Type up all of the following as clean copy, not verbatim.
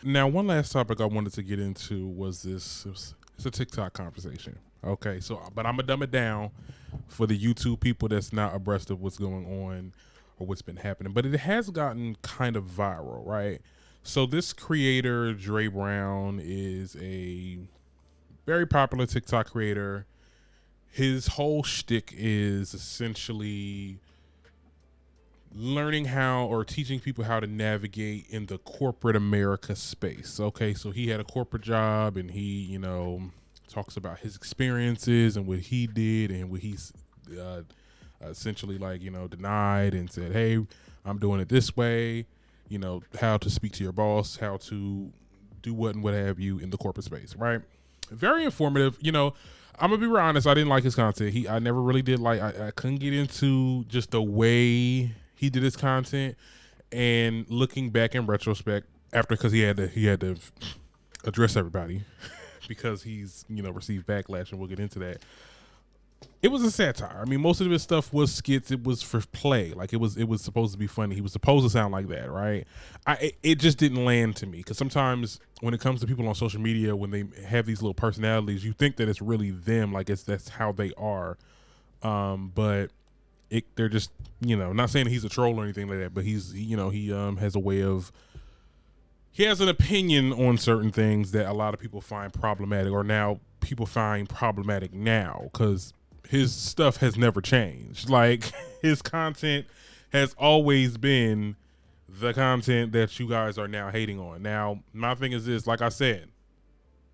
Now, one last topic I wanted to get into was this. It's a TikTok conversation. Okay, so but I'm gonna dumb it down for the YouTube people that's not abreast of what's going on or what's been happening. But it has gotten kind of viral, right? So this creator, Dre Brown, is a very popular TikTok creator. His whole shtick is essentially learning how or teaching people how to navigate in the corporate America space. Okay, so he had a corporate job and he, talks about his experiences and what he did and what he's essentially denied and said, hey, I'm doing it this way, how to speak to your boss, how to do what and what have you in the corporate space, right? Very informative. I'm gonna be real honest, I didn't like his content. I never really did I couldn't get into just the way he did his content, and looking back in retrospect because he had to address everybody because he's received backlash, and we'll get into that. It was a satire. I mean, most of his stuff was skits. It was for play. Like it was supposed to be funny. He was supposed to sound like that, right? It just didn't land to me, because sometimes when it comes to people on social media, when they have these little personalities, you think that it's really them, like that's how they are. But they're just not saying he's a troll or anything like that, but he has a way of, he has an opinion on certain things that a lot of people find problematic, or now people find problematic now, because his stuff has never changed. Like his content has always been the content that you guys are now hating on. Now, my thing is this, like I said,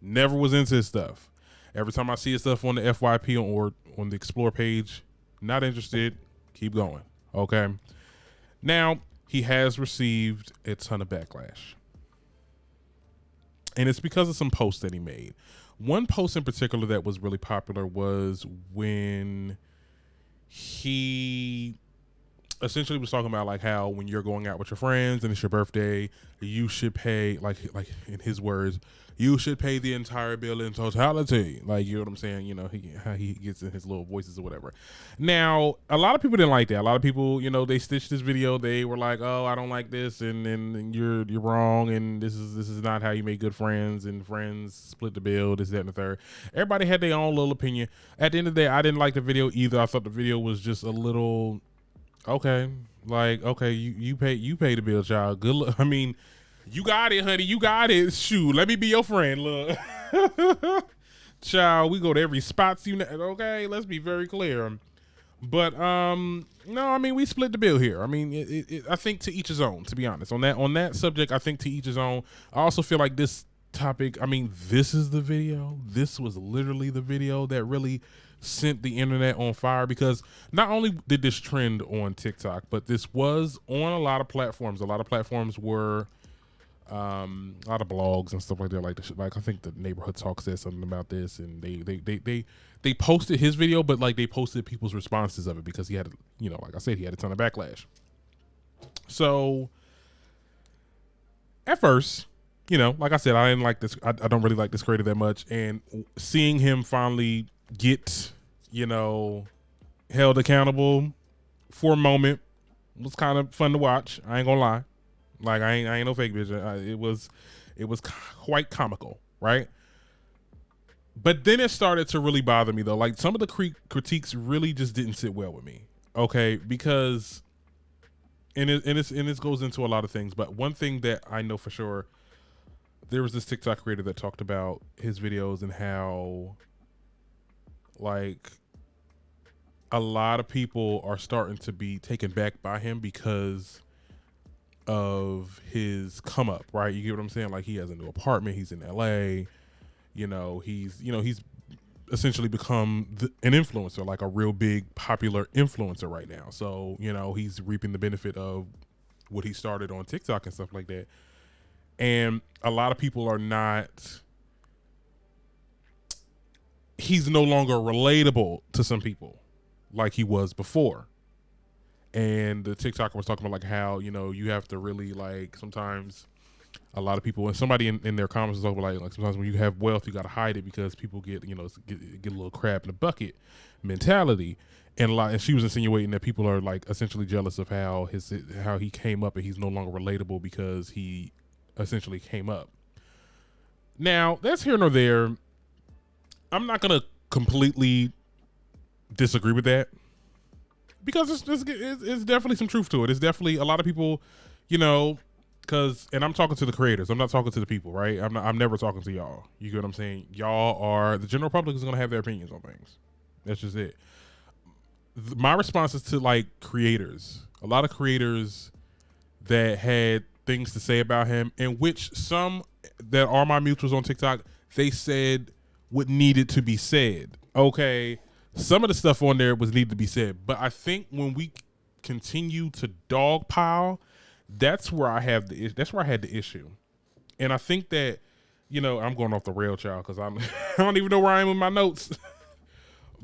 never was into his stuff. Every time I see his stuff on the FYP or on the Explore page, not interested, keep going. Okay. Now, he has received a ton of backlash. And it's because of some posts that he made. One post in particular that was really popular was when he essentially was talking about how when you're going out with your friends and it's your birthday, you should pay, like in his words, you should pay the entire bill in totality. Like, you know what I'm saying? How he gets in his little voices or whatever. Now, a lot of people didn't like that. A lot of people, they stitched this video. They were like, "Oh, I don't like this, and you're wrong, and this is not how you make good friends, and friends split the bill, this, that, and the third." Everybody had their own little opinion. At the end of the day, I didn't like the video either. I thought the video was just a little, okay, you pay the bill, child. Good luck. I mean, you got it, honey. You got it. Shoot, let me be your friend. Look, child, we go to every spot. Okay, let's be very clear. But no, I mean, we split the bill here. I mean, I think to each his own. To be honest, on that subject, I think to each his own. I also feel like this topic, I mean, this is the video. This was literally the video that really sent the internet on fire, because not only did this trend on TikTok, but this was on a lot of platforms. A lot of platforms were a lot of blogs and stuff like that. Like I think the Neighborhood Talk said something about this, and they posted his video, but they posted people's responses of it, because he had, like I said, he had a ton of backlash. So at first, like I said, I didn't like this. I don't really like this creator that much, and seeing him finally get, held accountable for a moment was kind of fun to watch. I ain't gonna lie. Like I ain't no fake bitch. It was quite comical, right? But then it started to really bother me, though. Like, some of the critiques really just didn't sit well with me. Okay, because and this goes into a lot of things, but one thing that I know for sure, there was this TikTok creator that talked about his videos and how, like, a lot of people are starting to be taken back by him because of his come up, right? You get what I'm saying? Like, he has a new apartment, he's in LA, he's essentially become an influencer, like a real big popular influencer right now. So, he's reaping the benefit of what he started on TikTok and stuff like that. And a lot of people are not, he's no longer relatable to some people like he was before. And the TikToker was talking about like how, you have to really, like, sometimes a lot of people, and somebody in their comments was talking about like sometimes when you have wealth, you got to hide it because people get a little crab in the bucket mentality. And she was insinuating that people are like essentially jealous of how he came up, and he's no longer relatable because he essentially came up. Now, that's here nor there. I'm not gonna completely disagree with that because it's definitely some truth to it. It's definitely a lot of people, you know, and I'm talking to the creators. I'm not talking to the people, right? I'm never talking to y'all. You get what I'm saying? Y'all are the general public is gonna have their opinions on things. That's just it. My response is to like creators. A lot of creators that had things to say about him, in which some that are my mutuals on TikTok, they said what needed to be said. Okay, some of the stuff on there was needed to be said, but I think when we continue to dogpile, that's where I had the issue. And I think that, I'm going off the rail, child, because I don't even know where I am with my notes.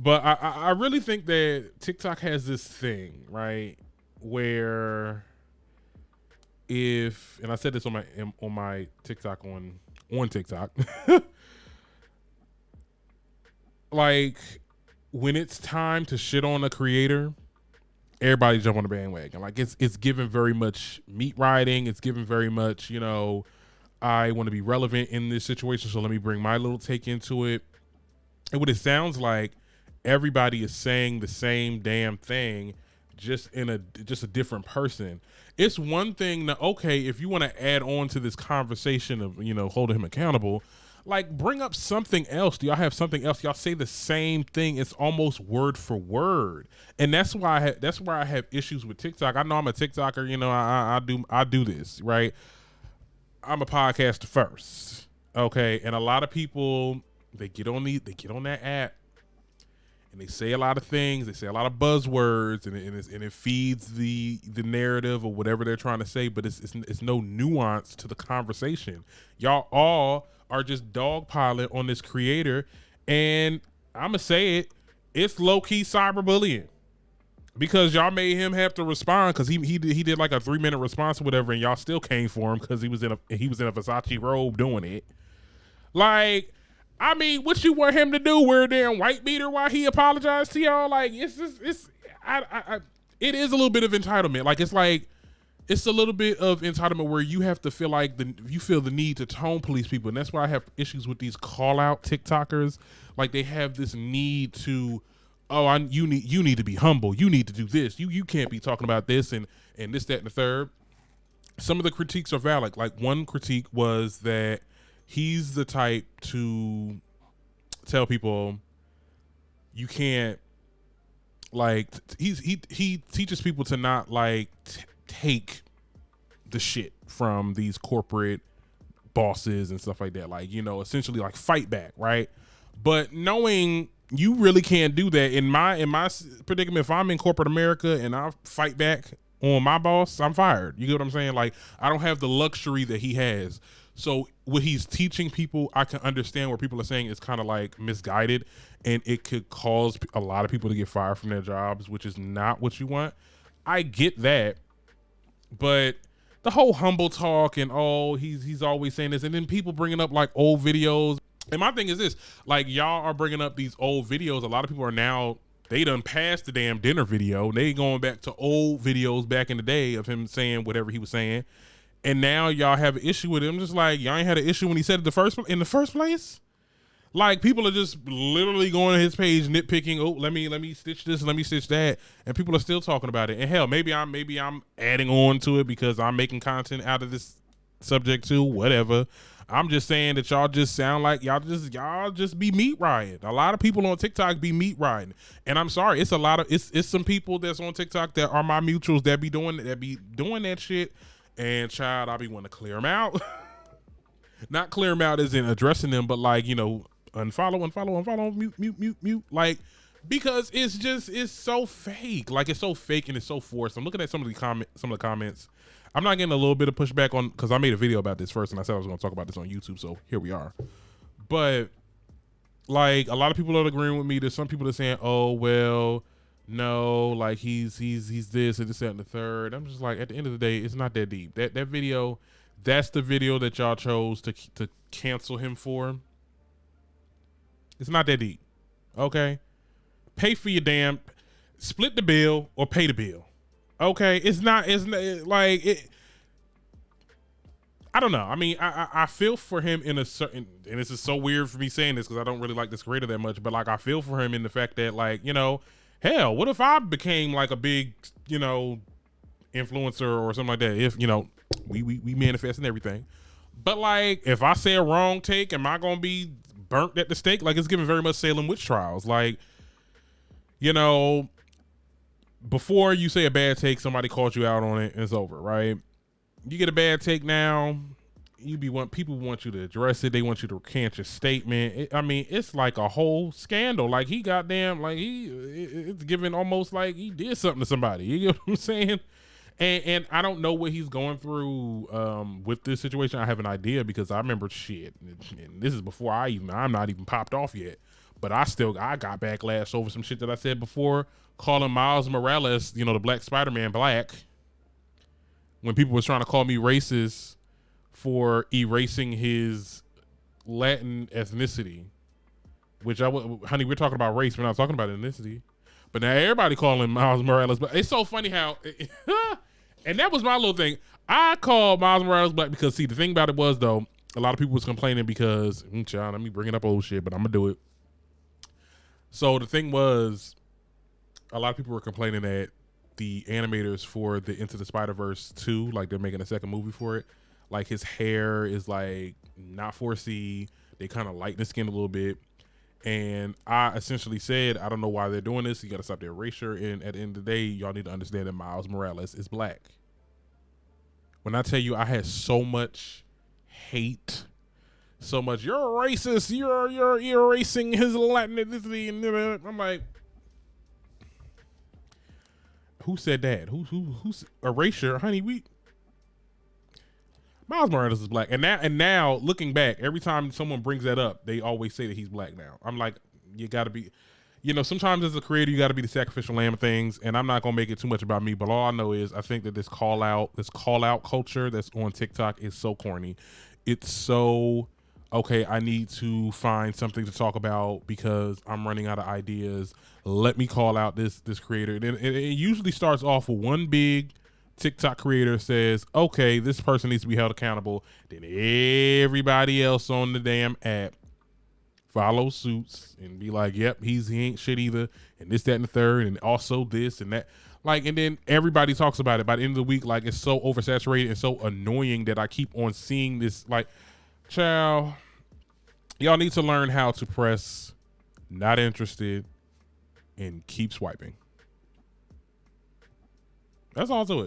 But I really think that TikTok has this thing, right, where and I said this on my TikTok on TikTok, like when it's time to shit on a creator, everybody jump on the bandwagon. Like it's given very much meat riding. It's given very much, I want to be relevant in this situation, so let me bring my little take into it. And what it sounds like, everybody is saying the same damn thing, just a different person. It's one thing that, okay, if you want to add on to this conversation of, holding him accountable, like bring up something else. Do y'all have something else? Y'all say the same thing. It's almost word for word. And that's why I have issues with TikTok. I know I'm a TikToker, I do this, right? I'm a podcaster first. Okay. And a lot of people, they get on that app, and they say a lot of things. They say a lot of buzzwords, and it feeds the narrative or whatever they're trying to say. But it's no nuance to the conversation. Y'all all are just dogpiling on this creator, and I'ma say it's low key cyberbullying, because y'all made him have to respond, because he did like a 3-minute response or whatever, and y'all still came for him because he was in a Versace robe doing it. Like, I mean, what you want him to do? Wear a damn white beater while he apologized to y'all? Like, it is a little bit of entitlement. It's a little bit of entitlement where you have to feel like you feel the need to tone police people. And that's why I have issues with these call out TikTokers. Like, they have this need to, you need to be humble. You need to do this. You can't be talking about this and this, that, and the third. Some of the critiques are valid. Like, one critique was that he's the type to tell people you can't, like, he teaches people to not like take the shit from these corporate bosses and stuff like that. Like, essentially like fight back, right? But knowing you really can't do that in my predicament, if I'm in corporate America and I fight back on my boss, I'm fired. You get what I'm saying? Like, I don't have the luxury that he has. So what he's teaching people, I can understand where people are saying it's kind of like misguided, and it could cause a lot of people to get fired from their jobs, which is not what you want. I get that, but the whole humble talk and he's always saying this, and then people bringing up like old videos. And my thing is this, like, y'all are bringing up these old videos. A lot of people are now, they done passed the damn dinner video. They going back to old videos back in the day of him saying whatever he was saying. And now y'all have an issue with him. Just like y'all ain't had an issue when he said it in the first place. Like, people are just literally going to his page nitpicking. Oh, let me stitch this, let me stitch that, and people are still talking about it. And hell, maybe I'm adding on to it because I'm making content out of this subject too. Whatever. I'm just saying that y'all just sound like y'all just be meat riding. A lot of people on TikTok be meat riding, and I'm sorry, it's some people that's on TikTok that are my mutuals that be doing that shit. And child, I be wanting to clear them out. Not clear them out as in addressing them, but like, unfollow, mute. Like, because it's so fake. Like, it's so fake and it's so forced. I'm looking at some of the comments. I'm not getting a little bit of pushback on, because I made a video about this first and I said I was going to talk about this on YouTube. So here we are. But like, a lot of people are agreeing with me. There's some people that are saying, oh, well, no, like he's this and this, that, and the third. I'm just like, at the end of the day, it's not that deep. That video, that's the video that y'all chose to cancel him for. It's not that deep. Okay? Pay for your split the bill or pay the bill. Okay? It's not like it. I don't know. I mean, I feel for him in a certain, and this is so weird for me saying this because I don't really like this creator that much, but like I feel for him in the fact that like, you know, hell, what if I became like a big, you know, influencer or something like that? If, you know, we manifest and everything. But like, if I say a wrong take, am I gonna be burnt at the stake? Like, it's giving very much Salem witch trials. Like, you know, before you say a bad take, somebody calls you out on it and it's over, right? You get a bad take now, people want you to address it. They want you to recant your statement. I mean, it's like a whole scandal. Like he goddamn, like it's given almost like he did something to somebody. You know what I'm saying? And I don't know what he's going through with this situation. I have an idea because I remember shit, and this is before I'm not even popped off yet. But I got backlash over some shit that I said before, calling Miles Morales, you know, the Black Spider-Man, black. When people was trying to call me racist for erasing his Latin ethnicity, which honey, we're talking about race. We're not talking about ethnicity. But now everybody calling Miles Morales, but it's so funny how, and that was my little thing. I called Miles Morales black because, see, the thing about it was, though, a lot of people was complaining because, child, let me bringing up old shit, but I'm gonna do it. So the thing was, a lot of people were complaining that the animators for the Into the Spider-Verse 2, like they're making a second movie for it, like his hair is like not 4C. They kind of lighten his skin a little bit. And I essentially said, I don't know why they're doing this. You got to stop the erasure. And at the end of the day, y'all need to understand that Miles Morales is black. When I tell you I had so much hate, so much, you're a racist, you're erasing his Latin ethnicity, and I'm like, who said that? Who's erasure, honey? Miles Morales is black, and now looking back, every time someone brings that up, they always say that he's black. Now I'm like, you got to be, you know, sometimes as a creator, you got to be the sacrificial lamb of things. And I'm not gonna make it too much about me, but all I know is I think that this call out culture that's on TikTok is so corny. It's so, okay, I need to find something to talk about because I'm running out of ideas. Let me call out this creator. And it usually starts off with one big TikTok creator says, okay, this person needs to be held accountable. Then everybody else on the damn app follow suits and be like, yep, he ain't shit either. And this, that, and the third. And also this and that. Like, and then everybody talks about it. By the end of the week, like, it's so oversaturated and so annoying that I keep on seeing this. Like, child, y'all need to learn how to press not interested and keep swiping. That's all to it.